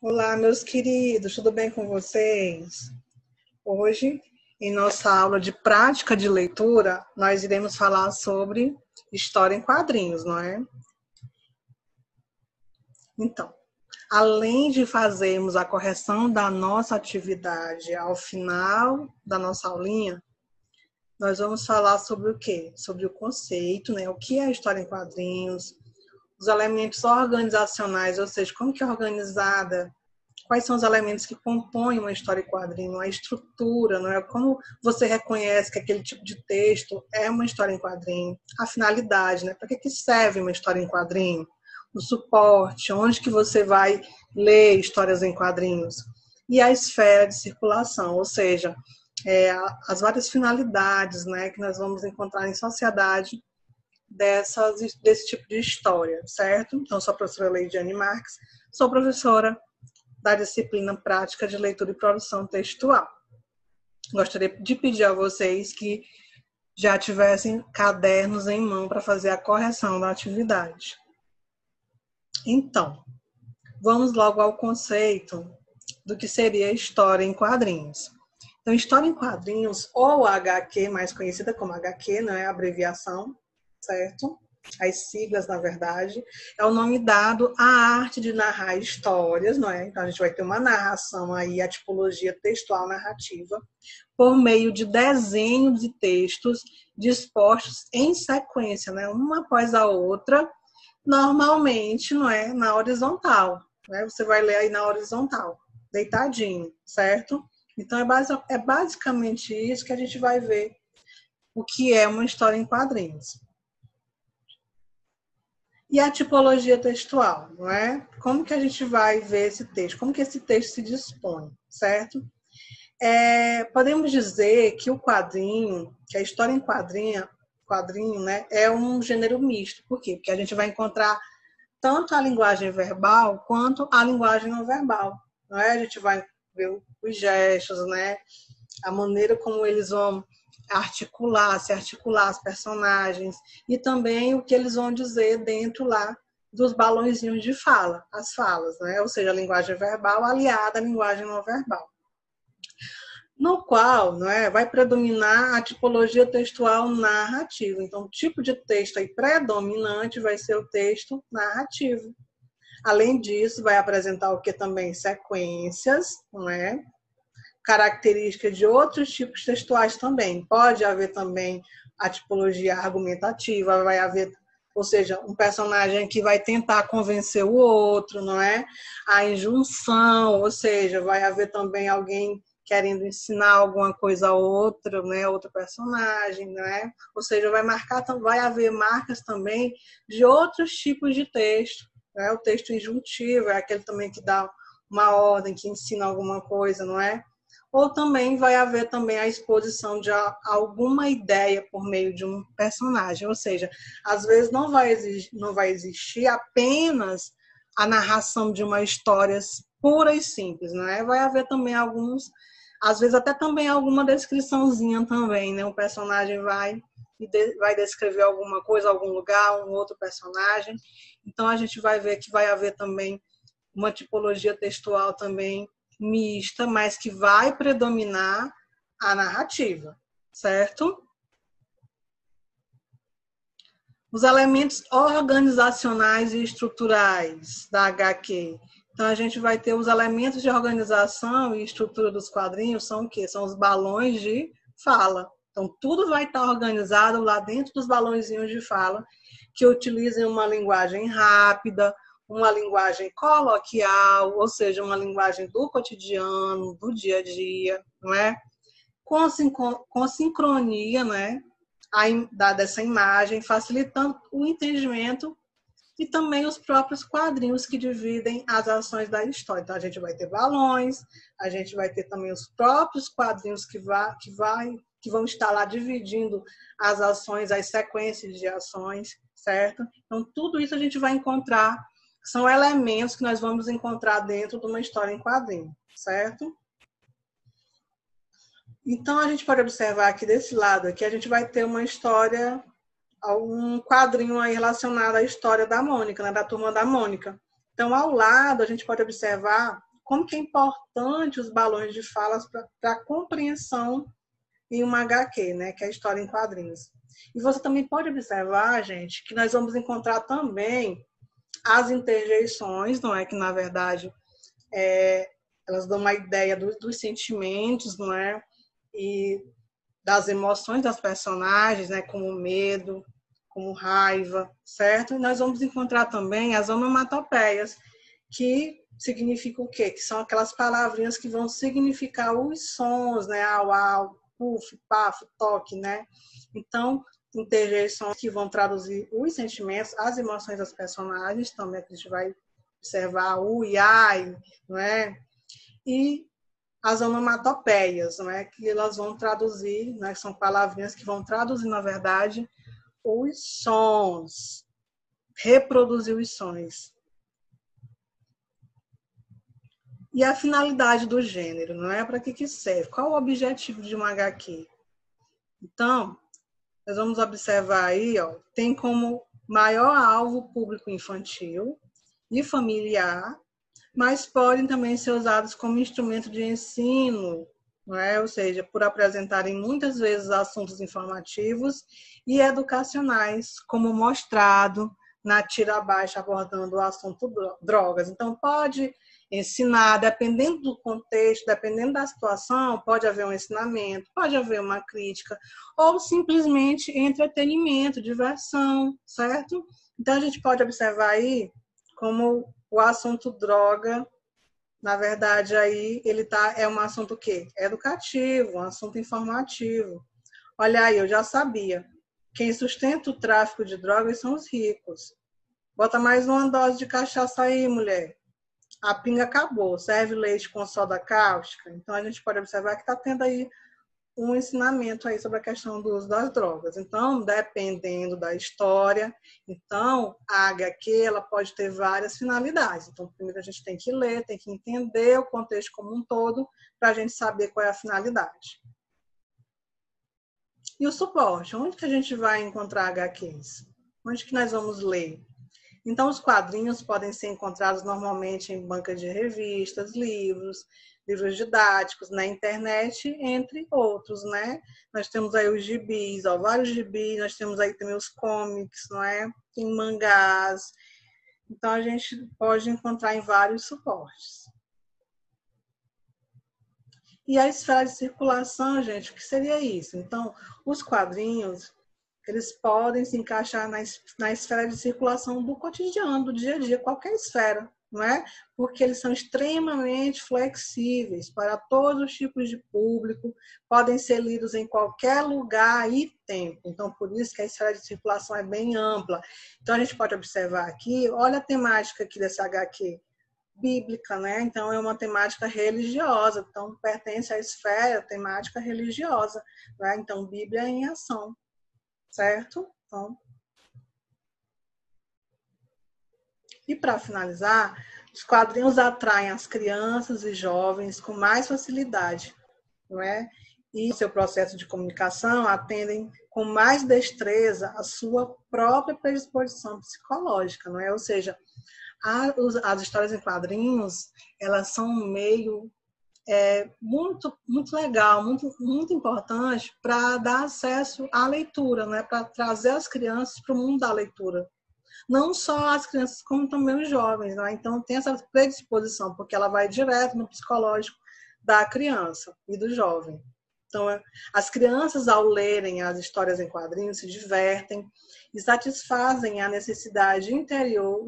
Olá, meus queridos, tudo bem com vocês? Hoje, em nossa aula de prática de leitura, nós iremos falar sobre história em quadrinhos, não é? Então, além de fazermos a correção da nossa atividade ao final da nossa aulinha, nós vamos falar sobre o quê? Sobre o conceito, né? O que é história em quadrinhos, os elementos organizacionais, ou seja, como que é organizada. Quais são os elementos que compõem uma história em quadrinho, a estrutura, não é? Como você reconhece que aquele tipo de texto é uma história em quadrinho, a finalidade, né? Para que serve uma história em quadrinho? O suporte, onde que você vai ler histórias em quadrinhos? E a esfera de circulação, ou seja, as várias finalidades, né, que nós vamos encontrar em sociedade desse tipo de história, certo? Então, sou a professora Leidiane Marques, sou professora da disciplina prática de leitura e produção textual. Gostaria de pedir a vocês que já tivessem cadernos em mão para fazer a correção da atividade. Então, vamos logo ao conceito do que seria história em quadrinhos. Então, história em quadrinhos, ou HQ, mais conhecida como HQ, não é a abreviação, certo? As siglas, na verdade, é o nome dado à arte de narrar histórias, não é? Então, a gente vai ter uma narração aí, a tipologia textual narrativa, por meio de desenhos de textos dispostos em sequência, né? Uma após a outra, normalmente, não é? Na horizontal, né? Você vai ler aí na horizontal, deitadinho, certo? Então, é basicamente isso que a gente vai ver o que é uma história em quadrinhos. E a tipologia textual, não é? Como que a gente vai ver esse texto? Como que esse texto se dispõe, certo? Podemos dizer que o quadrinho, que a história em quadrinho, né, é um gênero misto. Por quê? Porque a gente vai encontrar tanto a linguagem verbal quanto a linguagem não verbal, não é? A gente vai ver os gestos, né? A maneira como eles vão se articular as personagens e também o que eles vão dizer dentro lá dos balõezinhos de fala, as falas, né? Ou seja, a linguagem verbal aliada à linguagem não verbal. No qual, não é, vai predominar a tipologia textual narrativa. Então, o tipo de texto aí predominante vai ser o texto narrativo. Além disso, vai apresentar o que também? Sequências, não é? Características de outros tipos textuais também. Pode haver também a tipologia argumentativa, vai haver, ou seja, um personagem que vai tentar convencer o outro, não é? A injunção, ou seja, vai haver também alguém querendo ensinar alguma coisa a outra, né? Outro personagem, né? Ou seja, vai haver marcas também de outros tipos de texto, né? O texto injuntivo é aquele também que dá uma ordem, que ensina alguma coisa, não é? Ou também vai haver também a exposição de alguma ideia por meio de um personagem, ou seja, às vezes não vai existir apenas a narração de uma história pura e simples, né? Vai haver também às vezes até também alguma descriçãozinha também, né? Um personagem vai descrever alguma coisa, algum lugar, um outro personagem. Então a gente vai ver que vai haver também uma tipologia textual também mista, mas que vai predominar a narrativa, certo? Os elementos organizacionais e estruturais da HQ. Então, a gente vai ter os elementos de organização e estrutura dos quadrinhos, são o quê? São os balões de fala. Então, tudo vai estar organizado lá dentro dos balõezinhos de fala, que utilizem uma linguagem rápida, uma linguagem coloquial, ou seja, uma linguagem do cotidiano, do dia a dia, não é? Com sincronia, né? Dessa imagem, facilitando o entendimento e também os próprios quadrinhos que dividem as ações da história. Então, a gente vai ter balões, a gente vai ter também os próprios quadrinhos que vão estar lá dividindo as ações, as sequências de ações, certo? Então, tudo isso a gente vai encontrar, são elementos que nós vamos encontrar dentro de uma história em quadrinho, certo? Então, a gente pode observar aqui desse lado aqui, a gente vai ter uma história, um quadrinho aí relacionado à história da Mônica, né, da Turma da Mônica. Então, ao lado, a gente pode observar como que é importante os balões de falas para a compreensão em uma HQ, né, que é a história em quadrinhos. E você também pode observar, gente, que nós vamos encontrar também as interjeições, não é, que na verdade elas dão uma ideia dos sentimentos, não é, e das emoções das personagens, né, como medo, como raiva, certo? E nós vamos encontrar também as onomatopeias, que significa o quê? Que são aquelas palavrinhas que vão significar os sons, né? Au, au, puf, paf, toque, né? Então, interjeições que vão traduzir os sentimentos, as emoções das personagens, também que a gente vai observar o e ai, não é? E as onomatopeias, não é? Que elas vão traduzir, né? São palavrinhas que vão traduzir, na verdade, os sons, reproduzir os sons. E a finalidade do gênero, não é? Para que serve? Qual o objetivo de uma HQ? Então, nós vamos observar aí, ó, tem como maior alvo público infantil e familiar, mas podem também ser usados como instrumento de ensino, não é? Ou seja, por apresentarem muitas vezes assuntos informativos e educacionais, como mostrado na tira abaixo abordando o assunto drogas. Então, pode ensinar, dependendo do contexto, dependendo da situação, pode haver um ensinamento, pode haver uma crítica, ou simplesmente entretenimento, diversão, certo? Então, a gente pode observar aí como o assunto droga, na verdade, aí é um assunto o quê? Educativo, um assunto informativo. Olha aí, eu já sabia. Quem sustenta o tráfico de drogas são os ricos. Bota mais uma dose de cachaça aí, mulher. A pinga acabou. Serve leite com soda cáustica. Então, a gente pode observar que está tendo aí um ensinamento aí sobre a questão do uso das drogas. Então, dependendo da história, então, a HQ ela pode ter várias finalidades. Então, primeiro a gente tem que ler, tem que entender o contexto como um todo, para a gente saber qual é a finalidade. E o suporte? Onde que a gente vai encontrar HQs? Onde que nós vamos ler? Então, os quadrinhos podem ser encontrados normalmente em bancas de revistas, livros didáticos, na internet, entre outros, né? Nós temos aí os gibis, ó, vários gibis, nós temos aí também os comics, não é? Tem mangás. Então, a gente pode encontrar em vários suportes. E a esfera de circulação, gente, o que seria isso? Então, os quadrinhos, eles podem se encaixar na esfera de circulação do cotidiano, do dia a dia, qualquer esfera, não é? Porque eles são extremamente flexíveis para todos os tipos de público, podem ser lidos em qualquer lugar e tempo. Então, por isso que a esfera de circulação é bem ampla. Então, a gente pode observar aqui, olha a temática aqui dessa HQ, bíblica, né? Então, é uma temática religiosa, então pertence à esfera temática religiosa, né? Então, Bíblia em ação. Certo? Então, e para finalizar, os quadrinhos atraem as crianças e jovens com mais facilidade, não é? E seu processo de comunicação atendem com mais destreza a sua própria predisposição psicológica, não é? Ou seja, as histórias em quadrinhos, elas são um meio muito, muito legal, muito, muito importante para dar acesso à leitura, né? Para trazer as crianças para o mundo da leitura. Não só as crianças, como também os jovens. Né? Então, tem essa predisposição, porque ela vai direto no psicológico da criança e do jovem. Então, as crianças, ao lerem as histórias em quadrinhos, se divertem e satisfazem a necessidade interior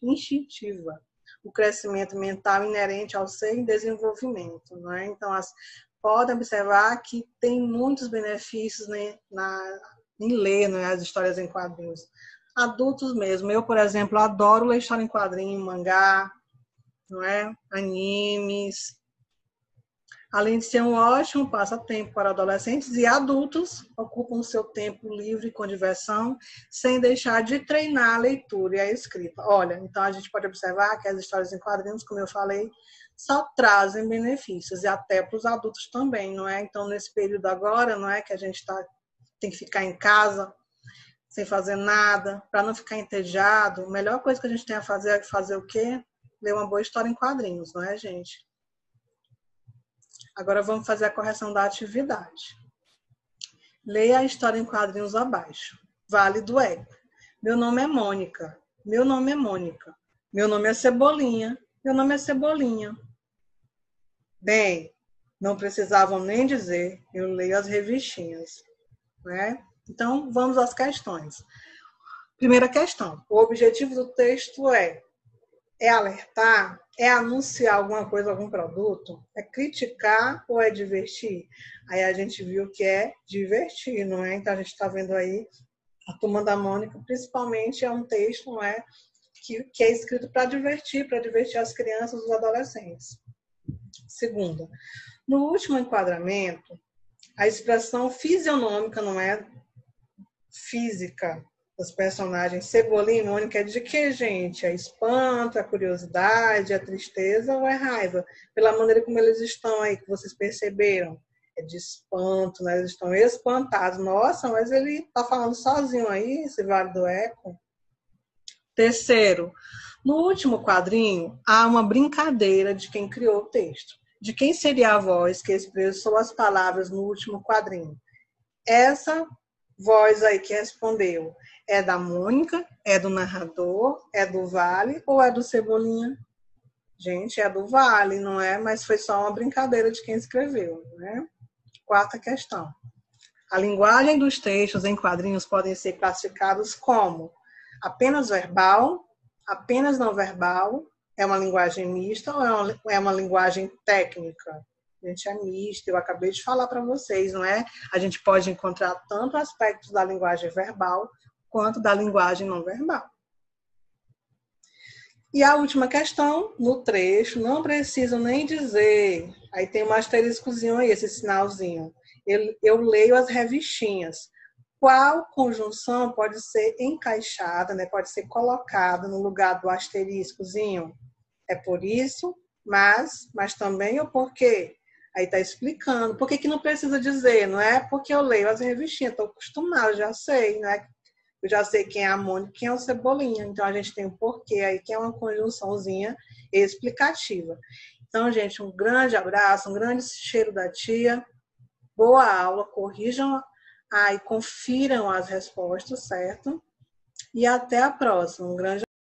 instintiva, o crescimento mental inerente ao ser em desenvolvimento. Não é? Então, podem observar que tem muitos benefícios, né, em ler, né, as histórias em quadrinhos. Adultos mesmo. Eu, por exemplo, adoro ler história em quadrinho, mangá, não é? Animes. Além de ser um ótimo passatempo para adolescentes e adultos, ocupam seu tempo livre com diversão, sem deixar de treinar a leitura e a escrita. Olha, então a gente pode observar que as histórias em quadrinhos, como eu falei, só trazem benefícios, e até para os adultos também, não é? Então, nesse período agora, não é que a gente tem que ficar em casa, sem fazer nada, para não ficar entediado, a melhor coisa que a gente tem a fazer é fazer o quê? ler uma boa história em quadrinhos, não é, gente? Agora vamos fazer a correção da atividade. Leia a história em quadrinhos abaixo. Vale do Eco. Meu nome é Mônica. Meu nome é Mônica. Meu nome é Cebolinha. Meu nome é Cebolinha. Bem, não precisavam nem dizer, eu leio as revistinhas, né? Então, vamos às questões. Primeira questão. O objetivo do texto é alertar? É anunciar alguma coisa, algum produto? É criticar ou é divertir? Aí a gente viu que é divertir, não é? Então a gente está vendo aí a Turma da Mônica, principalmente é um texto, não é? Que é escrito para divertir as crianças e os adolescentes. Segunda, no último enquadramento, a expressão fisionômica, não é? Física dos personagens Cebolinha e Mônica é de que, gente? É espanto, é curiosidade, é tristeza ou é raiva? Pela maneira como eles estão aí, que vocês perceberam. É de espanto, né? Eles estão espantados. Nossa, mas ele está falando sozinho aí, esse Vale do Eco. Terceiro, no último quadrinho, há uma brincadeira de quem criou o texto. De quem seria a voz que expressou as palavras no último quadrinho? Essa voz aí que respondeu é da Mônica, é do narrador, é do Vale ou é do Cebolinha? Gente, é do Vale, não é? Mas foi só uma brincadeira de quem escreveu, né? Quarta questão. A linguagem dos textos em quadrinhos podem ser classificados como apenas verbal, apenas não verbal, é uma linguagem mista ou é uma linguagem técnica? Gente, é mista, eu acabei de falar para vocês, não é? A gente pode encontrar tanto aspectos da linguagem verbal quanto da linguagem não verbal. E a última questão, no trecho, não preciso nem dizer, aí tem um asteriscozinho aí, esse sinalzinho. Eu leio as revistinhas. Qual conjunção pode ser encaixada, né? Pode ser colocada no lugar do asteriscozinho? É por isso, mas também ou por quê? Aí está explicando. Por que não precisa dizer? Não é porque eu leio as revistinhas, estou acostumada, já sei, né? Eu já sei quem é a Mônica e quem é o Cebolinha. Então, a gente tem o porquê aí, que é uma conjunçãozinha explicativa. Então, gente, um grande abraço, um grande cheiro da tia. Boa aula, corrijam aí, confiram as respostas, certo? E até a próxima. Um grande